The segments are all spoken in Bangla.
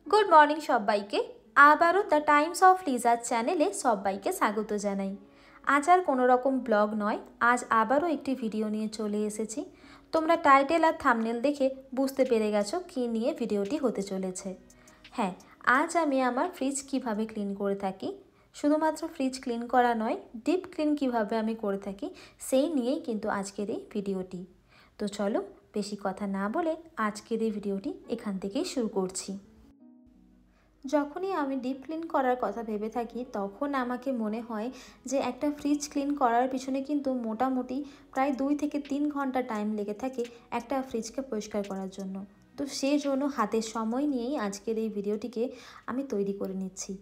গুড মর্নিং সবাইকে। আবারও দ্য টাইমস অফ লিজার চ্যানেলে সবাইকে স্বাগত জানাই। আজ আর কোনো রকম ব্লগ নয়, আজ আবারও একটি ভিডিও নিয়ে চলে এসেছি। তোমরা টাইটেল আর থাম্বনেল দেখে বুঝতে পেরে গেছো কী নিয়ে ভিডিওটি হতে চলেছে। হ্যাঁ, আজ আমি আমার ফ্রিজ কিভাবে ক্লিন করে থাকি, শুধুমাত্র ফ্রিজ ক্লিন করা নয়, ডিপ ক্লিন কিভাবে আমি করে থাকি সেই নিয়েই কিন্তু আজকের এই ভিডিওটি। তো চলো বেশি কথা না বলে আজকের এই ভিডিওটি এখান থেকেই শুরু করছি। যখনই আমি ডিপ ক্লিন করার কথা ভেবে থাকি তখন আমাকে মনে হয় যে একটা ফ্রিজ ক্লিন করার পিছনে কিন্তু মোটামুটি প্রায় 2 থেকে 3 ঘন্টা টাইম লেগে থাকে একটা ফ্রিজকে পরিষ্কার করার জন্য। তো সেই জন্য হাতে সময় নিয়েই আজকের এই ভিডিওটিকে আমি তৈরি করে নিচ্ছি।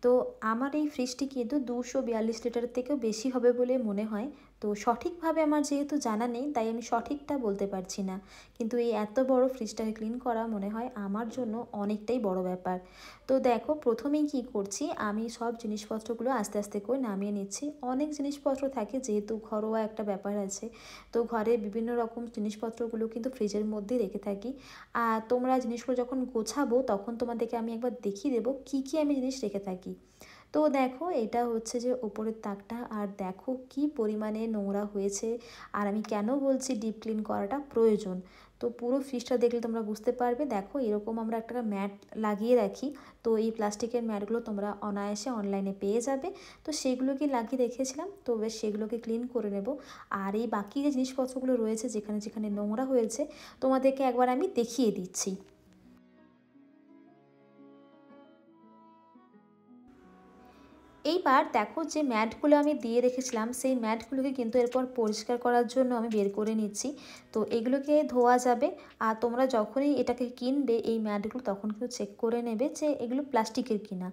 তো আমার এই ফ্রিজটি কিন্তু 242 লিটারের থেকেও বেশি হবে বলে মনে হয়। তো সঠিকভাবে আমার যেহেতু জানা নেই তাই আমি সঠিকটা বলতে পারছি না, কিন্তু এই এত বড় ফ্রিজটাকে ক্লিন করা মনে হয় আমার জন্য অনেকটাই বড় ব্যাপার। তো দেখো প্রথমেই কি করছি, আমি সব জিনিসপত্রগুলো আস্তে আস্তে করে নামিয়ে নিচ্ছি। অনেক জিনিসপত্র থাকে যেহেতু ঘরোয়া একটা ব্যাপার আছে, তো ঘরে বিভিন্ন রকম জিনিসপত্রগুলো কিন্তু ফ্রিজের মধ্যে রেখে থাকি। আর তোমরা জিনিসগুলো যখন গোছাবো তখন তোমাদেরকে আমি একবার দেখিয়ে দেবো কী কী আমি জিনিস রেখে থাকি। তো দেখো এটা হচ্ছে যে ওপরের তাকটা, আর দেখো কি পরিমাণে নোংরা হয়েছে। আর আমি কেন বলছি ডিপ ক্লিন করাটা প্রয়োজন, তো পুরো ফ্রিজটা দেখলে তোমরা বুঝতে পারবে। দেখো এরকম আমরা একটা ম্যাট লাগিয়ে রাখি, তো এই প্লাস্টিকের ম্যাটগুলো তোমরা অনায়াসে অনলাইনে পেয়ে যাবে। তো সেগুলোকে লাগিয়ে রেখেছিলাম, তো বেশ সেগুলোকে ক্লিন করে নেব। আর এই বাকি যে জিনিসপত্রগুলো রয়েছে যেখানে যেখানে নোংরা হয়েছে তোমাদেরকে একবার আমি দেখিয়ে দিচ্ছি। এইবার দেখো যে ম্যাটগুলো আমি দিয়ে রেখেছিলাম সেই ম্যাটগুলোকে কিন্তু এরপর পরিষ্কার করার জন্য আমি বের করে নিচ্ছি। তো এগুলোকে ধোয়া যাবে, আর তোমরা যখনই এটাকে কিনবে এই ম্যাটগুলো তখন কিন্তু চেক করে নেবে যে এগুলো প্লাস্টিকের কিনা।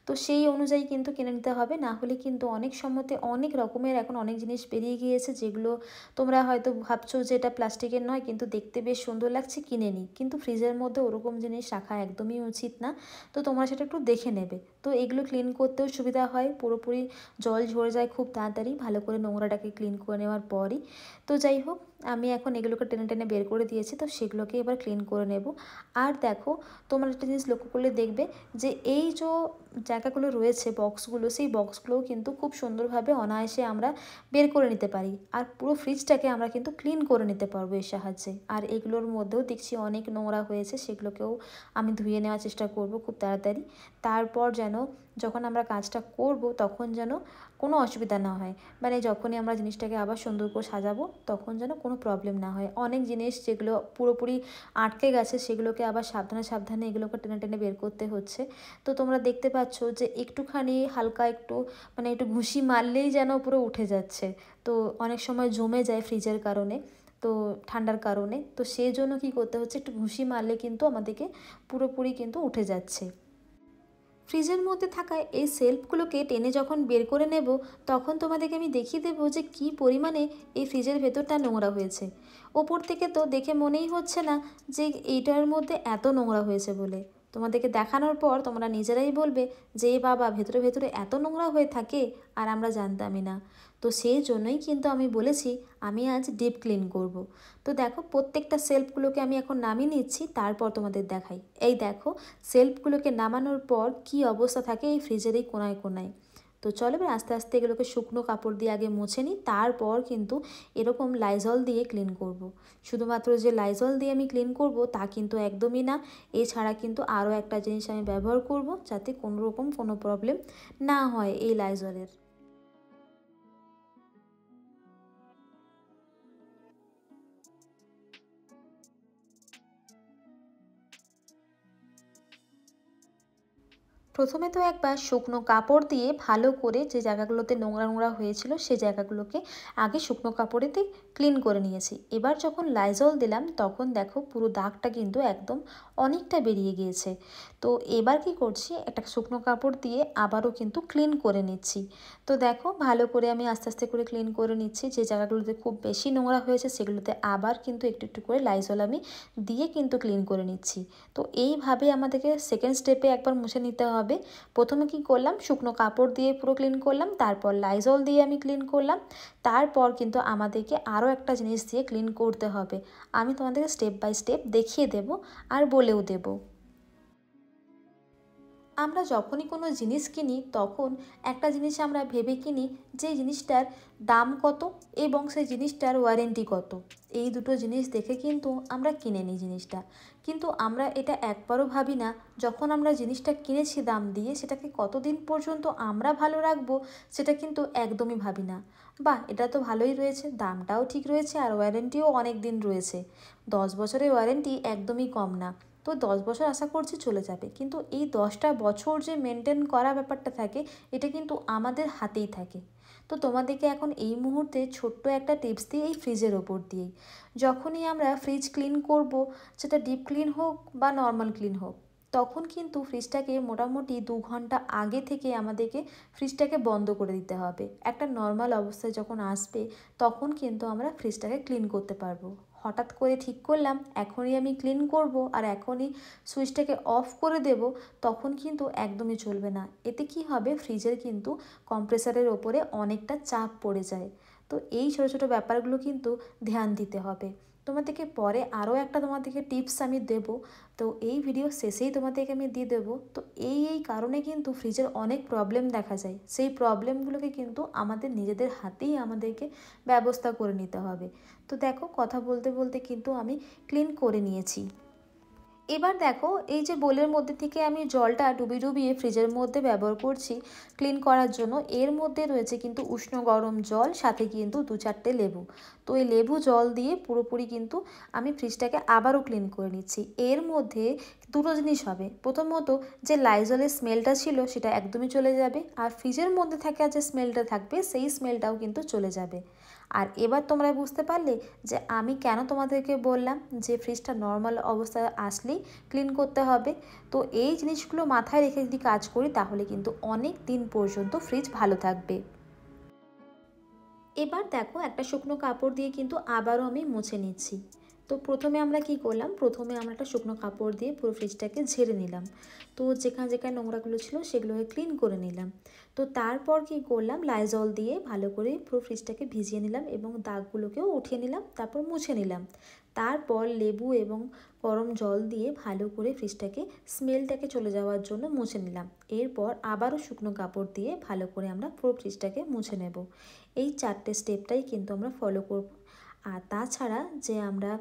তো সেই অনুযায়ী কিন্তু কিনে নিতে হবে, না হলে কিন্তু অনেক সময়তে অনেক রকমের এখন অনেক জিনিস বেরিয়ে গিয়েছে যেগুলো তোমরা হয়তো ভাবছো যে এটা প্লাস্টিকের নয় কিন্তু দেখতে বেশ সুন্দর লাগছে কিনে নিই, কিন্তু ফ্রিজের মধ্যে ওরকম জিনিস রাখা একদমই উচিত না। তো তোমরা সেটা একটু দেখে নেবে। তো এগুলো ক্লিন করতেও সুবিধা হয়, পুরোপুরি জল ঝরে যায় খুব তাড়াতাড়ি ভালো করে নোংরাটাকে ক্লিন করে নেওয়ার পরই। তো যাই হোক, আমি এখন এগুলোকে টেনে টেনে বের করে দিয়েছি, তো সেগুলোকে এবার ক্লিন করে নেব। আর দেখো তোমরা একটা জিনিস লক্ষ্য করলে দেখবে যে এই যে জায়গাগুলো রয়েছে বক্সগুলো, সেই বক্সগুলোও কিন্তু খুব সুন্দরভাবে অনায়াসে আমরা বের করে নিতে পারি, আর পুরো ফ্রিজটাকে আমরা কিন্তু ক্লিন করে নিতে পারবো এর সাহায্যে। আর এগুলোর মধ্যেও দেখছি অনেক নোংরা হয়েছে, সেগুলোকেও আমি ধুয়ে নেওয়ার চেষ্টা করব খুব তাড়াতাড়ি। তারপর যেন যখন আমরা কাজটা করব তখন যেন কোনো অসুবিধা না হয়, মানে যখনই আমরা জিনিসটাকে আবার সুন্দর করে সাজাবো তখন যেন কোনো প্রবলেম না হয়। অনেক জিনিস যেগুলো পুরোপুরি আটকে গেছে সেগুলোকে আবার সাবধানে সাবধানে এগুলোকে টেনে টেনে বের করতে হচ্ছে। তো তোমরা দেখতে পাচ্ছ যে একটুখানি হালকা একটু মানে একটু ঘুষি মারলেই যেন পুরো উঠে যাচ্ছে। তো অনেক সময় জমে যায় ফ্রিজের কারণে, তো ঠান্ডার কারণে, তো সেই জন্য কী করতে হচ্ছে, একটু ঘুষি মারলে কিন্তু আমাদেরকে পুরোপুরি কিন্তু উঠে যাচ্ছে। ফ্রিজের মধ্যে থাকা এই সেলফগুলোকে টেনে যখন বের করে নেব তখন তোমাদেরকে আমি দেখিয়ে দেবো যে কী পরিমাণে এই ফ্রিজের ভেতরটা নোংরা হয়েছে। ওপর থেকে তো দেখে মনেই হচ্ছে না যে এইটার মধ্যে এত নোংরা হয়েছে বলে। তোমাদেরকে দেখানোর পর তোমরা নিজেরাই বলবে যে বাবা ভেতরে ভেতরে এত নোংরা হয়ে থাকে, আর আমরা জানতামই না। তো সেই জন্যই কিন্তু আমি বলেছি আমি আজ ডিপ ক্লিন করব। তো দেখো প্রত্যেকটা সেলফগুলোকে আমি এখন নামিয়ে নিচ্ছি, তারপর তোমাদের দেখাই। এই দেখো সেলফগুলোকে নামানোর পর কি অবস্থা থাকে এই ফ্রিজের এই কোনায় কোনায়। তো চলো এবার আস্তে আস্তে এগুলোকে শুকনো কাপড় দিয়ে আগে মুছে নিই, তারপর কিন্তু এরকম লাইজল দিয়ে ক্লিন করব। শুধুমাত্র যে লাইজল দিয়ে আমি ক্লিন করব তা কিন্তু একদমই না, এছাড়া কিন্তু আরও একটা জিনিস আমি ব্যবহার করব যাতে কোনো রকম কোনো প্রবলেম না হয় এই লাইজলের। প্রথমে তো একবার শুকনো কাপড় দিয়ে ভালো করে যে জায়গাগুলোতে নোংরা নোংরা হয়েছিল সেই জায়গাগুলোকে আগে শুকনো কাপড়েতে ক্লিন করে নিয়েছি। এবার যখন লাইজল দিলাম তখন দেখো পুরো দাগটা কিন্তু একদম অনেকটা বেরিয়ে গিয়েছে। তো এবার কি করছি, একটা শুকনো কাপড় দিয়ে আবারও কিন্তু ক্লিন করে নিচ্ছি। তো দেখো ভালো করে আমি আস্তে আস্তে করে ক্লিন করে নিচ্ছি, যে জায়গাগুলোতে খুব বেশি নোংরা হয়েছে সেগুলোতে আবার কিন্তু একটু একটু করে লাইজল আমি দিয়ে কিন্তু ক্লিন করে নিচ্ছি। তো এইভাবে আমাদেরকে সেকেন্ড স্টেপে একবার মুছে নিতে হবে। প্রথমে কি করলাম, শুকনো কাপড় দিয়ে পুরো ক্লিন করলাম, তারপর লাইজল দিয়ে আমি ক্লিন করলাম, তারপর কিন্তু আমাদেরকে আরও একটা জিনিস দিয়ে ক্লিন করতে হবে। আমি তোমাদেরকে স্টেপ বাই স্টেপ দেখিয়ে দেব আর বলেও দেব। আমরা যখনই কোনো জিনিস কিনি তখন একটা জিনিস আমরা ভেবে কিনি যে জিনিসটার দাম কত এবং সেই জিনিসটার ওয়ারেন্টি কত। এই দুটো জিনিস দেখে কিন্তু আমরা কিনে নিই জিনিসটা, কিন্তু আমরা এটা একবারও ভাবি না যখন আমরা জিনিসটা কিনেছি দাম দিয়ে সেটাকে কতদিন পর্যন্ত আমরা ভালো রাখবো, সেটা কিন্তু একদমই ভাবি না। বাহ, এটা তো ভালোই রয়েছে, দামটাও ঠিক রয়েছে আর ওয়ারেন্টিও অনেক দিন রয়েছে। 10 বছরের ওয়ারেন্টি একদমই কম না। তো 10 বছর আশা করছি চলে যাবে, কিন্তু এই 10টা বছর যে মেনটেন করা ব্যাপারটা থাকে এটা কিন্তু আমাদের হাতেই থাকে। তো তোমাদেরকে এখন এই মুহূর্তে ছোট্ট একটা টিপস দিই এই ফ্রিজের ওপর দিয়েই। যখনই আমরা ফ্রিজ ক্লিন করব, সেটা ডিপ ক্লিন হোক বা নর্মাল ক্লিন হোক, তখন কিন্তু ফ্রিজটাকে মোটামুটি 2 ঘন্টা আগে থেকে আমাদেরকে ফ্রিজটাকে বন্ধ করে দিতে হবে। একটা নর্মাল অবস্থায় যখন আসবে তখন কিন্তু আমরা ফ্রিজটাকে ক্লিন করতে পারবো। হঠাৎ করে ঠিক করলাম এখনই আমি ক্লিন করব আর এখনই সুইচটাকে অফ করে দেব, তখন কিন্তু একদমই চলবে না। এতে কি হবে, ফ্রিজের কিন্তু কম্প্রেসারের ওপরে অনেকটা চাপ পড়ে যায়। তো এই ছোটো ছোটো ব্যাপারগুলো কিন্তু ধ্যান দিতে হবে। তোমাদেরকে পরে আরও একটা তোমাদেরকে টিপস আমি দেব, তো এই ভিডিও শেষেই তোমাদেরকে আমি দিয়ে দেবো। তো এই কারণে কিন্তু ফ্রিজের অনেক প্রবলেম দেখা যায়, সেই প্রবলেমগুলোকে কিন্তু আমাদের নিজেদের হাতেই আমাদেরকে ব্যবস্থা করে নিতে হবে। তো দেখো, কথা বলতে বলতে কিন্তু আমি ক্লিন করে নিয়েছি। এবার দেখো, এই যে বোলের মধ্যে থেকে আমি জলটা ডুবিয়ে ডুবিয়ে ফ্রিজের মধ্যে ব্যবহার করছি ক্লিন করার জন্য, এর মধ্যে রয়েছে কিন্তু উষ্ণ গরম জল, সাথে কিন্তু 2-4টে লেবু। তো এই লেবু জল দিয়ে পুরোপুরি কিন্তু আমি ফ্রিজটাকে আবারও ক্লিন করে নিচ্ছি। এর মধ্যে দুটো জিনিস হবে, প্রথমত যে লাইজলের স্মেলটা ছিল সেটা একদমই চলে যাবে, আর ফ্রিজের মধ্যে থাকা যে স্মেলটা থাকবে সেই স্মেলটাও কিন্তু চলে যাবে। আর এবার তোমরা বুঝতে পারলে যে আমি কেন তোমাদেরকে বললাম যে ফ্রিজটা নর্মাল অবস্থায় আসলেই ক্লিন করতে হবে। তো এই জিনিসগুলো মাথায় রেখে যদি কাজ করি তাহলে কিন্তু অনেক দিন পর্যন্ত ফ্রিজ ভালো থাকবে। এবার দেখো, একটা শুকনো কাপড় দিয়ে কিন্তু আবারও আমি মুছে নিচ্ছি। তো প্রথমে আমরা কি করলাম, প্রথমে আমরা একটা শুকনো কাপড় দিয়ে পুরো ফ্রিজটাকে ঝেড়ে নিলাম। তো যেখানে যেখানে নোংরাগুলো ছিল সেগুলোকে ক্লিন করে নিলাম। তো তারপর কি করলাম, লাইজল দিয়ে ভালো করে পুরো ফ্রিজটাকে ভিজিয়ে নিলাম এবং দাগগুলোকেও উঠিয়ে নিলাম, তারপর মুছে নিলাম। তারপর লেবু এবং গরম জল দিয়ে ভালো করে ফ্রিজটাকে স্মেলটাকে চলে যাওয়ার জন্য মুছে নিলাম। এরপর আবারও শুকনো কাপড় দিয়ে ভালো করে আমরা পুরো ফ্রিজটাকে মুছে নেব। এই 4টে স্টেপটাই কিন্তু আমরা ফলো করব। আর তাছাড়া যে আমরা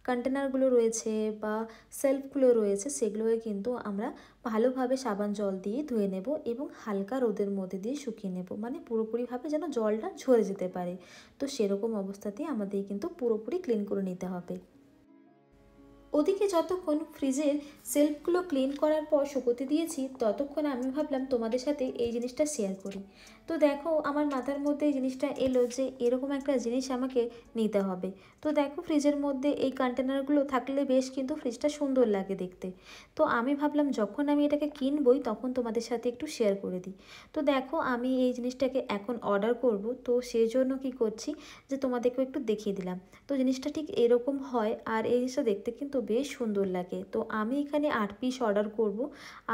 কন্টেনারগুলো রয়েছে বা সেলফগুলো রয়েছে সেগুলোকে কিন্তু আমরা ভালোভাবে সাবান জল দিয়ে ধুয়ে নেব এবং হালকা রোদের মধ্যে দিয়ে শুকিয়ে নেব, মানে পুরোপুরিভাবে যেন জলটা ঝরে যেতে পারে। তো সেরকম অবস্থাতেই আমাদের কিন্তু পুরোপুরি ক্লিন করে নিতে হবে। ওদিকে যতক্ষণ ফ্রিজের সেলফগুলো ক্লিন করার পর শুকোতে দিয়েছি, ততক্ষণ আমি ভাবলাম তোমাদের সাথে এই জিনিসটা শেয়ার করি। তো দেখো, আমার মাথার মধ্যে এই জিনিসটা এলো যে এরকম একটা জিনিস আমাকে নিতে হবে। তো দেখো, ফ্রিজের মধ্যে এই কন্টেনারগুলো থাকলে বেশ কিন্তু ফ্রিজটা সুন্দর লাগে দেখতে। তো আমি ভাবলাম যখন আমি এটাকে কিনবই তখন তোমাদের সাথে একটু শেয়ার করে দিই। তো দেখো, আমি এই জিনিসটাকে এখন অর্ডার করব, তো সেই জন্য কী করছি যে তোমাদেরকেও একটু দেখিয়ে দিলাম। তো জিনিসটা ঠিক এরকম হয় আর এই জিনিসটা দেখতে কিন্তু বেশ সুন্দর লাগে। তো আমি এখানে 8 পিস অর্ডার করব,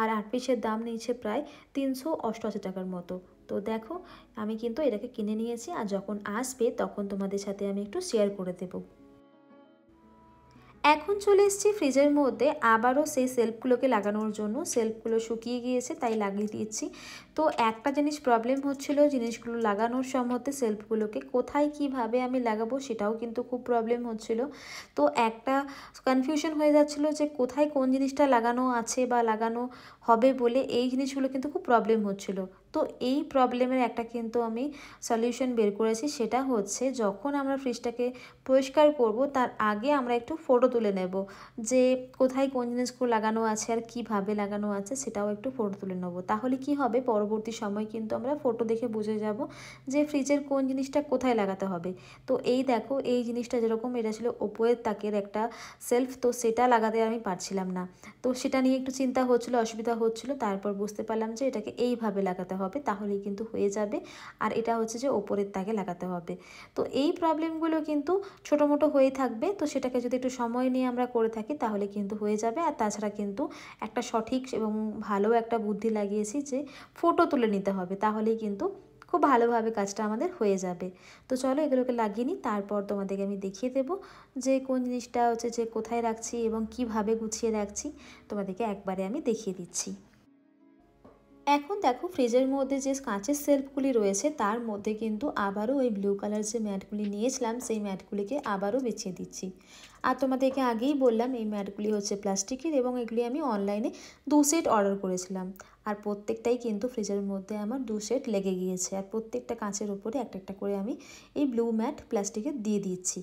আর 8 পিসের দাম নিয়েছে প্রায় 388 টাকার মতো। তো দেখো, আমি কিন্তু এটাকে কিনে নিয়েছি, আর যখন আসবে তখন তোমাদের সাথে আমি একটু শেয়ার করে দেবো। এখন চলে এসেছি ফ্রিজের মধ্যে আবারও সেই সেলফগুলোকে লাগানোর জন্য। সেলফগুলো শুকিয়ে গিয়েছে তাই লাগিয়ে দিয়েছি। তো একটা জিনিস প্রবলেম হচ্ছিল, জিনিসগুলো লাগানোর সময়তে সেলফগুলোকে কোথায় কিভাবে আমি লাগাবো সেটাও কিন্তু খুব প্রবলেম হচ্ছিল। তো একটা কনফিউশন হয়ে যাচ্ছিলো যে কোথায় কোন জিনিসটা লাগানো আছে বা লাগানো হবে বলে, এই জিনিসগুলো কিন্তু খুব প্রবলেম হচ্ছিল। তো এই প্রবলেমের একটা কিন্তু আমি সলিউশন বের করেছি, সেটা হচ্ছে যখন আমরা ফ্রিজটাকে পরিষ্কার করব তার আগে আমরা একটু ফটো তুলে নেব যে কোথায় কোন জিনিসগুলো লাগানো আছে আর কিভাবে লাগানো আছে সেটাও একটু ফটো তুলে নেব। তাহলে কি হবে, পরবর্তী সময় কিন্তু আমরা ফটো দেখে বুঝে যাব যে ফ্রিজের কোন জিনিসটা কোথায় লাগাতে হবে। তো এই দেখো, এই জিনিসটা যেরকম এটা ছিল ওপরের তাকের একটা সেলফ, তো সেটা লাগাতে আমি পারছিলাম না। তো সেটা নিয়ে একটু চিন্তা হচ্ছিলো, অসুবিধা হচ্ছিলো। তারপর বুঝতে পারলাম যে এটাকে এইভাবে লাগাতে হবে, তাহলেই কিন্তু হয়ে যাবে। আর এটা হচ্ছে যে ওপরের তাকে লাগাতে হবে। তো এই প্রবলেমগুলো কিন্তু ছোটো মোটো হয়ে থাকবে, তো সেটাকে যদি একটু সময় নিয়ে আমরা করে থাকি তাহলে কিন্তু হয়ে যাবে। আর তাছাড়া কিন্তু একটা সঠিক এবং ভালো একটা বুদ্ধি লাগিয়েছি যে ফটো তুলে নিতে হবে, তাহলেই কিন্তু খুব ভালোভাবে কাজটা আমাদের হয়ে যাবে। তো চলো এগুলোকে লাগিয়ে নিই, তারপর তোমাদেরকে আমি দেখিয়ে দেবো যে কোন জিনিসটা হচ্ছে যে কোথায় রাখছি এবং কিভাবে গুছিয়ে রাখছি, তোমাদেরকে একবারে আমি দেখিয়ে দিচ্ছি। এখন দেখো ফ্রিজের মধ্যে যে কাঁচের শেলফগুলি রয়েছে তার মধ্যে কিন্তু আবারও ওই ব্লু কালার যে ম্যাটগুলি নিয়েছিলাম সেই ম্যাটগুলিকে আবারও বিছিয়ে দিচ্ছি। আর তোমাদেরকে আগেই বললাম এই ম্যাটগুলি হচ্ছে প্লাস্টিকের এবং এগুলি আমি অনলাইনে 2 সেট অর্ডার করেছিলাম। আর প্রত্যেকটাই কিন্তু ফ্রিজের মধ্যে আমার 2 সেট লেগে গিয়েছে। আর প্রত্যেকটা কাঁচের ওপরে একটা একটা করে আমি এই ব্লু ম্যাট প্লাস্টিকের দিয়ে দিচ্ছি।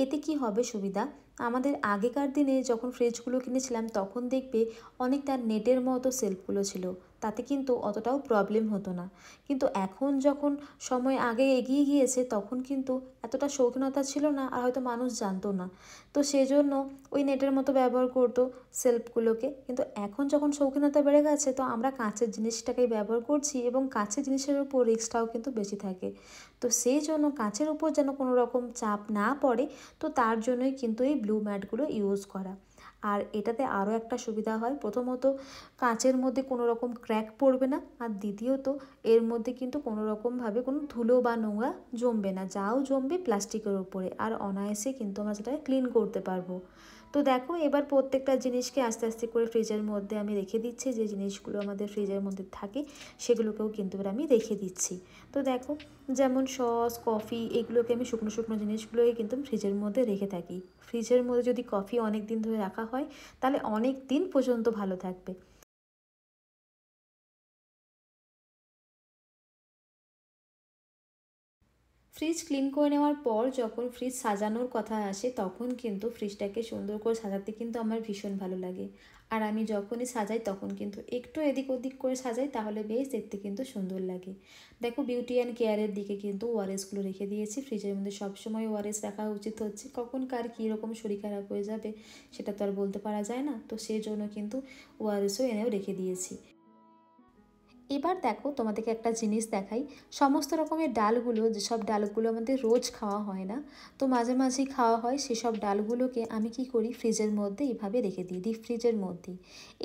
এতে কি হবে সুবিধা, আমাদের আগেকার দিনে যখন ফ্রিজগুলো কিনেছিলাম তখন দেখবে অনেকটা নেটের মতো শেলফগুলো ছিল, তাতে কিন্তু অতটাও প্রবলেম হতো না। কিন্তু এখন যখন সময় আগে এগিয়ে গিয়েছে তখন কিন্তু এতটা শৌখিনতা ছিল না, আর হয়তো মানুষ জানতো না, তো সেজন্য ওই নেটের মতো ব্যবহার করতো সেলফগুলোকে। কিন্তু এখন যখন শৌখিনতা বেড়ে গেছে তো আমরা কাঁচের জিনিসটাকেই ব্যবহার করছি, এবং কাঁচের জিনিসের উপর রিস্কটাও কিন্তু বেশি থাকে। তো সেই জন্য কাঁচের উপর যেন কোনো রকম চাপ না পড়ে, তো তার জন্যই কিন্তু এই ব্লু ম্যাটগুলো ইউজ করা। আর এটাতে আরও একটা সুবিধা হয়, প্রথমত কাঁচের মধ্যে কোনো রকম ক্র্যাক পড়বে না, আর দ্বিতীয়ত এর মধ্যে কিন্তু কোনো রকমভাবে কোনো ধুলো বা নোংরা জমবে না, যাও জমবে প্লাস্টিকের উপরে, আর অনায়াসে কিন্তু আমরা সেটাকে ক্লিন করতে পারবো। তো দেখো এবার প্রত্যেকটা জিনিসকে আস্তে আস্তে করে ফ্রিজের মধ্যে আমি রেখে দিচ্ছি, যে জিনিসগুলো আমাদের ফ্রিজের মধ্যে থাকে সেগুলোকেও কিন্তু এবার আমি রেখে দিচ্ছি। তো দেখো যেমন সস, কফি, এগুলোকে আমি শুকনো শুকনো জিনিসগুলোকে কিন্তু ফ্রিজের মধ্যে রেখে থাকি। ফ্রিজের মধ্যে যদি কফি অনেক দিন ধরে রাখা হয় তাহলে অনেক দিন পর্যন্ত ভালো থাকবে। ফ্রিজ ক্লিন করে নেওয়ার পর যখন ফ্রিজ সাজানোর কথা আসে তখন কিন্তু ফ্রিজটাকে সুন্দর করে সাজাতে কিন্তু আমার ভীষণ ভালো লাগে। আর আমি যখনই সাজাই তখন কিন্তু একটু এদিক ওদিক করে সাজাই, তাহলে বেশ দেখতে কিন্তু সুন্দর লাগে। দেখো বিউটি অ্যান্ড কেয়ারের দিকে কিন্তু ওআরএসগুলো রেখে দিয়েছি। ফ্রিজের মধ্যে সবসময় ওআরএস রাখা উচিত হচ্ছে, কখন কার কীরকম শরীর খারাপ হয়ে যাবে সেটা তো আর বলতে পারা যায় না, তো সেই জন্য কিন্তু ওআরএসও এনেও রেখে দিয়েছি। এবার দেখো তোমাদেরকে একটা জিনিস দেখাই, সমস্ত রকমের ডালগুলো, যেসব ডালগুলো আমাদের রোজ খাওয়া হয় না, তো মাঝে মাঝেই খাওয়া হয়, সেসব ডালগুলোকে আমি কি করি ফ্রিজের মধ্যে এইভাবে রেখে দিই, ডিপ ফ্রিজের মধ্যেই।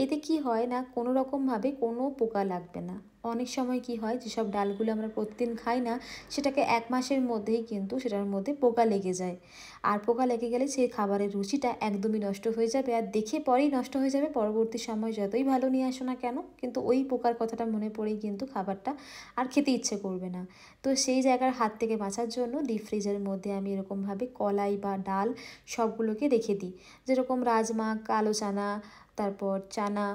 এতে কি হয় না, কোনো রকমভাবে কোনো পোকা লাগবে না। অনেক সময় কি হয়, যেসব ডালগুলো আমরা প্রতিদিন খাই না সেটাকে 1 মাসের মধ্যেই কিন্তু সেটার মধ্যে পোকা লেগে যায়। আর পোকা লেগে গেলে সেই খাবারের রুচিটা একদমই নষ্ট হয়ে যাবে, আর দেখে পরেই নষ্ট হয়ে যাবে। পরবর্তী সময় যতই ভালো নিয়ে আসো না কেন, কিন্তু ওই পোকার কথাটা মনে পড়েই কিন্তু খাবারটা আর খেতে ইচ্ছে করবে না। তো সেই জায়গার হাত থেকে বাঁচার জন্য ডিপ ফ্রিজের মধ্যে আমি এরকমভাবে কলাই বা ডাল সবগুলোকে রেখে দিই। যেরকম রাজমা, কালো চানা, তারপর চানা,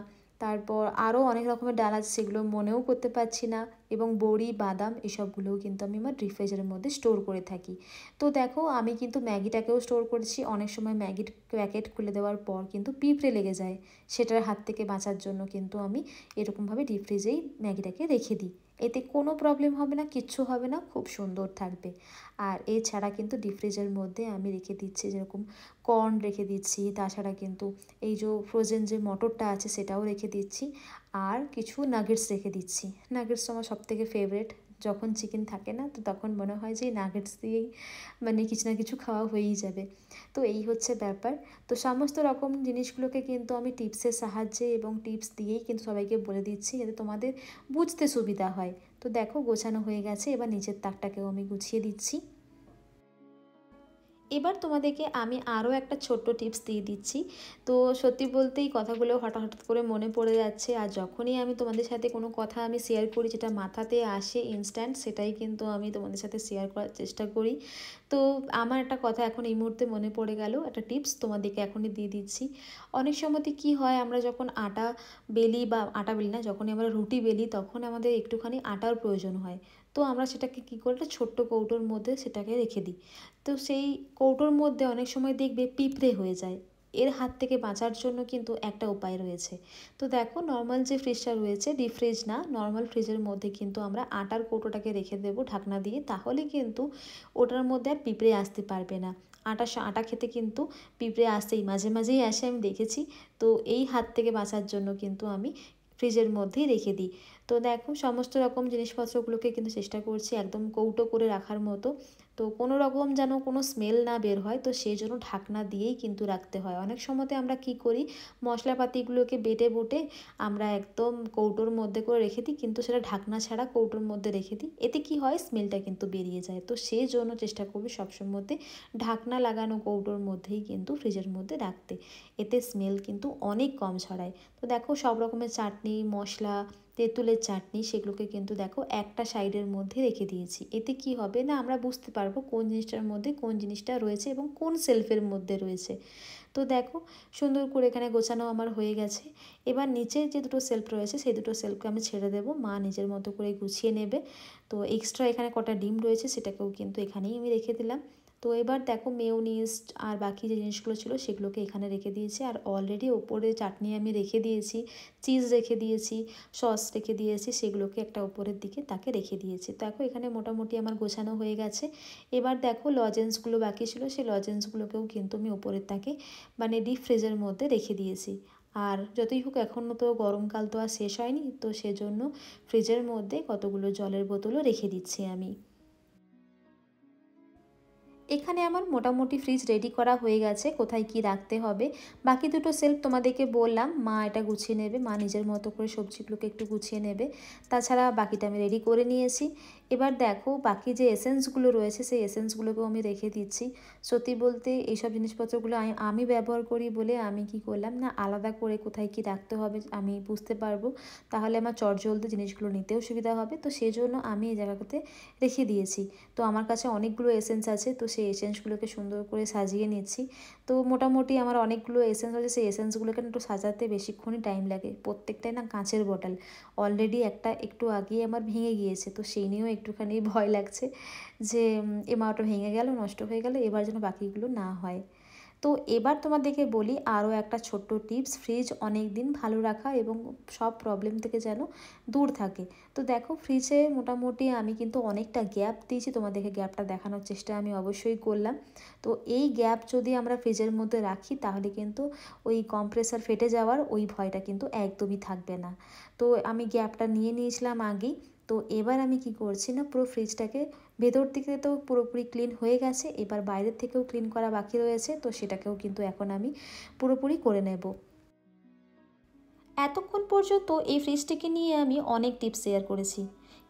তারপর আরও অনেক রকমের ডাল আছে সেগুলো মনেও করতে পারছি না, এবং বড়ি, বাদাম এসবগুলোও কিন্তু আমি আমার ডিপ ফ্রিজের মধ্যে স্টোর করে থাকি। তো দেখো আমি কিন্তু ম্যাগিটাকেও স্টোর করেছি। অনেক সময় ম্যাগির প্যাকেট খুলে দেওয়ার পর কিন্তু পিঁপড়ে লেগে যায়, সেটার হাত থেকে বাঁচার জন্য কিন্তু আমি এরকমভাবে ডিপ ফ্রিজেই ম্যাগিটাকে রেখে দিই। এতে কোনো প্রবলেম হবে না, কিচ্ছু হবে না, খুব সুন্দর থাকবে। আর এছাড়া কিন্তু ডিপ ফ্রিজের মধ্যে আমি রেখে দিচ্ছি যেরকম কর্ন রেখে দিচ্ছি, তাছাড়া কিন্তু এই যে ফ্রোজেন যে মটরটা আছে সেটাও রেখে দিচ্ছি, আর কিছু নাগেটস রেখে দিচ্ছি। নাগেটস আমার সবথেকে ফেভারিট। যখন চিকেন থাকে না তো তখন মনে হয় যে এই নাগেটস দিয়েই মানে কিছু না কিছু খাওয়া হয়েই যাবে। তো এই হচ্ছে ব্যাপার। তো সমস্ত রকম জিনিসগুলোকে কিন্তু আমি টিপসের সাহায্যে এবং টিপস দিয়েই কিন্তু সবাইকে বলে দিচ্ছি, যাতে তোমাদের বুঝতে সুবিধা হয়। তো দেখো গোছানো হয়ে গেছে, এবার নিচের তাকটাকেও আমি গুছিয়ে দিচ্ছি। এবার তোমাদেরকে আমি আরও একটা ছোট্ট টিপস দিয়ে দিচ্ছি। তো সত্যি বলতে এই কথাগুলো হঠাৎ হঠাৎ করে মনে পড়ে যাচ্ছে, আর যখনই আমি তোমাদের সাথে কোনো কথা আমি শেয়ার করি যেটা মাথাতে আসে ইনস্ট্যান্ট, সেটাই কিন্তু আমি তোমাদের সাথে শেয়ার করার চেষ্টা করি। তো আমার একটা কথা এখন এই মুহূর্তে মনে পড়ে গেল, একটা টিপস তোমাদেরকে এখনই দিয়ে দিচ্ছি। অনেক সময়তে কি হয়, আমরা যখন আটা বেলি, বা আটা বেলি না, যখনই আমরা রুটি বেলি তখন আমাদের একটুখানি আটার প্রয়োজন হয়। তো আমরা সেটাকে কী করি, একটা ছোট্ট কৌটোর মধ্যে সেটাকে রেখে দিই। তো সেই কৌটোর মধ্যে অনেক সময় দেখবে পিঁপড়ে হয়ে যায়। এর হাত থেকে বাঁচার জন্য কিন্তু একটা উপায় রয়েছে। তো দেখো নর্মাল যে ফ্রিজটা রয়েছে, ডিপ ফ্রিজ না, নর্মাল ফ্রিজের মধ্যে কিন্তু আমরা আটার কৌটোটাকে রেখে দেবো ঢাকনা দিয়ে, তাহলে কিন্তু ওটার মধ্যে আর পিঁপড়ে আসতে পারবে না। আটা খেতে কিন্তু পিঁপড়ে আসেই, মাঝে মাঝেই আসে, আমি দেখেছি। তো এই হাত থেকে বাঁচার জন্য কিন্তু আমি ফ্রিজের মধ্যেই রেখে দিই। তো দেখো সমস্ত রকম জিনিসপত্রগুলোকে কিন্তু চেষ্টা করছি একদম কৌটো করে রাখার মতো। তো কোনো রকম যেন কোনো স্মেল না বের হয়, তো সেই জন্য ঢাকনা দিয়েই কিন্তু রাখতে হয়। অনেক সময়তে আমরা কি করি, মশলাপাতিগুলোকে বেটে বুটে আমরা একদম কৌটোর মধ্যে করে রেখে দিই, কিন্তু সেটা ঢাকনা ছাড়া কৌটোর মধ্যে রেখে দিই। এতে কি হয়, স্মেলটা কিন্তু বেরিয়ে যায়। তো সেই জন্য চেষ্টা করবি সবসময়তে ঢাকনা লাগানো কৌটোর মধ্যেই কিন্তু ফ্রিজের মধ্যে রাখতে। এতে স্মেল কিন্তু অনেক কম ছড়ায়। তো দেখো সব রকমের চাটনি, মশলা, তেঁতুলের চাটনি, সেগুলোকে কিন্তু দেখো একটা সাইডের মধ্যে রেখে দিয়েছি। এতে কি হবে না, আমরা বুঝতে পারবো কোন জিনিসটার মধ্যে কোন জিনিসটা রয়েছে এবং কোন সেলফের মধ্যে রয়েছে। তো দেখো সুন্দর করে এখানে গোছানো আমার হয়ে গেছে। এবার নিচে যে দুটো সেলফ রয়েছে সেই দুটো সেলফকে আমি ছেড়ে দেবো, মা নিজের মতো করে গুছিয়ে নেবে। তো এক্সট্রা এখানে কটা ডিম রয়েছে সেটাকেও কিন্তু এখানেই আমি রেখে দিলাম। তো এবার দেখো মেয়োনিজ আর বাকি যে জিনিসগুলো ছিল সেগুলোকে এখানে রেখে দিয়েছি। আর অলরেডি ওপরে চাটনি আমি রেখে দিয়েছি, চিজ রেখে দিয়েছি, সস রেখে দিয়েছি, সেগুলোকে একটা ওপরের দিকে তাকে রেখে দিয়েছি। দেখো এখানে মোটামুটি আমার গোছানো হয়ে গেছে। এবার দেখো লজেন্সগুলো বাকি ছিল, সেই লজেন্সগুলোকেও কিন্তু আমি ওপরের তাকে মানে ডিপ ফ্রিজের মধ্যে রেখে দিয়েছি। আর যতই হোক এখনও তো গরমকাল তো আর শেষ হয়নি, তো সেজন্য ফ্রিজের মধ্যে কতগুলো জলের বোতলও রেখে দিচ্ছি আমি। এখানে আমার মোটামুটি ফ্রিজ রেডি করা হয়ে গেছে, কোথায় কি রাখতে হবে। বাকি দুটো সেলফ তোমাদেরকে বললাম মা এটা গুছিয়ে নেবে, মা নিজের মতো করে সবজিগুলোকে একটু গুছিয়ে নেবে। তাছাড়া বাকিটা আমি রেডি করে নিয়েছি। এবার দেখো বাকি যে এসেন্সগুলো রয়েছে সেই এসেন্সগুলোকেও আমি রেখে দিচ্ছি। সত্যি বলতে এইসব জিনিসপত্রগুলো আমি ব্যবহার করি বলে আমি কি করলাম না, আলাদা করে কোথায় কি রাখতে হবে আমি বুঝতে পারবো, তাহলে আমার চটজলদি জিনিসগুলো নিতেও সুবিধা হবে। তো সেই জন্য আমি এই জায়গাটাতে রেখে দিয়েছি। তো আমার কাছে অনেকগুলো এসেন্স আছে, তো সেই এসেন্সগুলোকে সুন্দর করে সাজিয়ে নিচ্ছি। তো মোটামুটি আমার অনেকগুলো এসেন্স আছে, সেই এসেন্সগুলোকে একটু সাজাতে বেশিক্ষণই টাইম লাগে। প্রত্যেকটাই না কাঁচের বটল, অলরেডি একটা একটু আগেই আমার ভেঙে গিয়েছে, তো সেই নিয়েও একটুখানি ভয় লাগছে যে ওটা ভেঙে গেল, নষ্ট হয়ে গেল, এবার যেন বাকিগুলো না হয়। তো এবার তোমাদেরকে বলি আরও একটা ছোট্ট টিপস, ফ্রিজ অনেক দিন ভালো রাখা এবং সব প্রবলেম থেকে যেন দূর থাকে। তো দেখো ফ্রিজে মোটামুটি আমি কিন্তু অনেকটা গ্যাপ দিয়েছি, তোমাদেরকে গ্যাপটা দেখানোর চেষ্টা আমি অবশ্যই করলাম। তো এই গ্যাপ যদি আমরা ফ্রিজের মধ্যে রাখি তাহলে কিন্তু ওই কম্প্রেসার ফেটে যাওয়ার ওই ভয়টা কিন্তু একদমই থাকবে না। তো আমি গ্যাপটা নিয়ে নিয়েছিলাম আগেই। তো এবার আমি কি করছি না, পুরো ফ্রিজটাকে ভেতর দিকে তো পুরোপুরি ক্লিন হয়ে গেছে, এবার বাইরের থেকেও ক্লিন করা বাকি রয়েছে, তো সেটাকেও কিন্তু এখন আমি পুরোপুরি করে নেব। এতক্ষণ পর্যন্ত এই ফ্রিজটিকে নিয়ে আমি অনেক টিপস শেয়ার করেছি,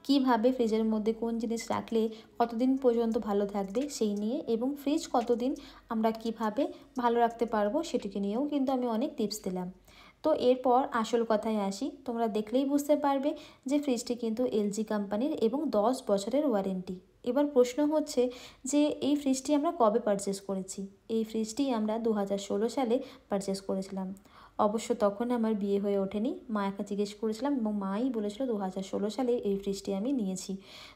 কিভাবে ফ্রিজের মধ্যে কোন জিনিস রাখলে কতদিন পর্যন্ত ভালো থাকবে সেই নিয়ে, এবং ফ্রিজ কতদিন আমরা কিভাবে ভালো রাখতে পারবো সেটিকে নিয়েও কিন্তু আমি অনেক টিপস দিলাম। তো এরপর আসল কথায় আসি, তোমরা দেখলেই বুঝতে পারবে যে ফ্রিজটি কিন্তু এলজি কোম্পানির এবং 10 বছরের ওয়ারেন্টি। এবার প্রশ্ন হচ্ছে যে এই ফ্রিজটি আমরা কবে পারচেস করেছি। এই ফ্রিজটি আমরা 2016 সালে পারচেস করেছিলাম। অবশ্য তখন আমার বিয়ে হয়ে ওঠেনি, মাকে জিজ্ঞেস করেছিলাম এবং মাই বলেছিল 2016 সালে এই ফ্রিজটি আমি নিয়েছি।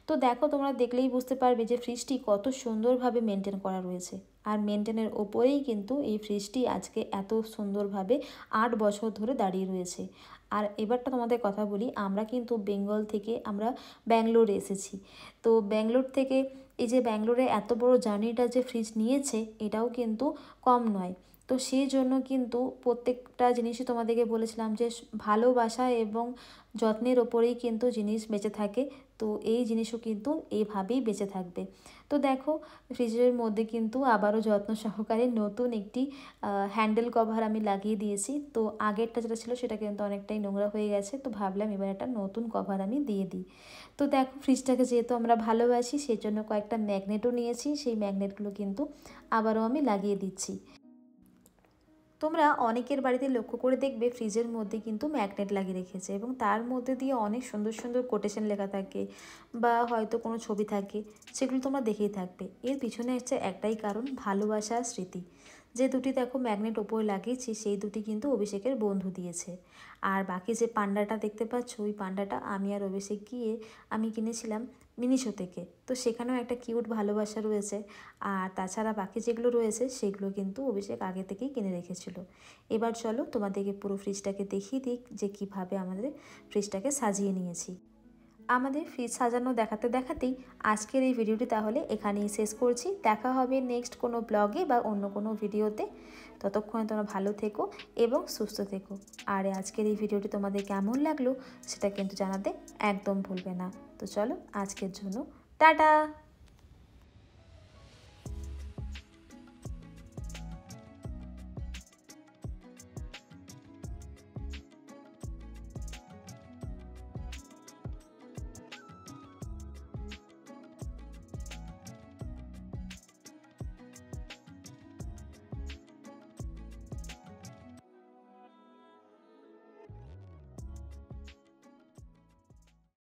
তো দেখো তোমরা দেখলেই বুঝতে পারবে যে ফ্রিজটি কত সুন্দরভাবে মেনটেন করা রয়েছে। আর মেনটেনের ওপরেই কিন্তু এই ফ্রিজটি আজকে এত সুন্দরভাবে 8 বছর ধরে দাঁড়িয়ে রয়েছে। আর এবারটা তোমাদের কথা বলি, আমরা কিন্তু বেঙ্গল থেকে আমরা ব্যাঙ্গালোরে এসেছি। তো ব্যাঙ্গালোর থেকে এই যে ব্যাঙ্গালোরে এত বড় জার্নিটা যে ফ্রিজ নিয়েছে এটাও কিন্তু কম নয়। তো সেই জন্য কিন্তু প্রত্যেকটা জিনিসই তোমাদেরকে বলেছিলাম যে ভালোবাসা এবং যত্নের ওপরেই কিন্তু জিনিস বেঁচে থাকে। তো এই জিনিসও কিন্তু এইভাবেই বেঁচে থাকবে। তো দেখো ফ্রিজের মধ্যে কিন্তু আবারও যত্ন সহকারে নতুন একটি হ্যান্ডেল কভার আমি লাগিয়ে দিয়েছি। তো আগেরটা যেটা ছিল সেটা কিন্তু অনেকটাই নোংরা হয়ে গেছে, তো ভাবলাম এবার একটা নতুন কভার আমি দিয়ে দিই। তো দেখো ফ্রিজটাকে যেহেতু আমরা ভালোবাসি সেই জন্য কয়েকটা ম্যাগনেটও নিয়েছি, সেই ম্যাগনেটগুলো কিন্তু আবারও আমি লাগিয়ে দিচ্ছি। তোমরা অনেকের বাড়িতে লক্ষ্য করে দেখবে ফ্রিজের মধ্যে কিন্তু ম্যাগনেট লাগিয়ে রেখেছে এবং তার মধ্যে দিয়ে অনেক সুন্দর সুন্দর কোটেশন লেখা থাকে বা হয়তো কোনো ছবি থাকে, সেগুলো তোমরা দেখেই থাকবে। এর পিছনে হচ্ছে একটাই কারণ, ভালোবাসা স্মৃতি। যে দুটি দেখো ম্যাগনেট ওপরে লাগিয়েছি সেই দুটি কিন্তু অভিষেকের বন্ধু দিয়েছে। আর বাকি যে পান্ডাটা দেখতে পাচ্ছ ওই পান্ডাটা আমি আর অভিষেক গিয়ে আমি কিনেছিলাম মিনিশো থেকে। তো সেখানেও একটা কিউট ভালোবাসা রয়েছে। আর তাছাড়া বাকি যেগুলো রয়েছে সেগুলো কিন্তু অভিষেক আগে থেকেই কিনে রেখেছিল। এবার চলো তোমাদেরকে পুরো ফ্রিজটাকে দেখিয়ে দিই যে কিভাবে আমাদের ফ্রিজটাকে সাজিয়ে নিয়েছি। আমাদের ফ্রিজ সাজানো দেখাতে দেখাতেই আজকের এই ভিডিওটি তাহলে এখানেই শেষ করছি। দেখা হবে নেক্সট কোনো ব্লগে বা অন্য কোনো ভিডিওতে। ততক্ষণে তোমরা ভালো থেকো এবং সুস্থ থেকো। আর আজকের এই ভিডিওটি তোমাদের কেমন লাগলো সেটা কিন্তু জানাতে একদম ভুলবে না। তো চলো আজকের জন্য টাটা।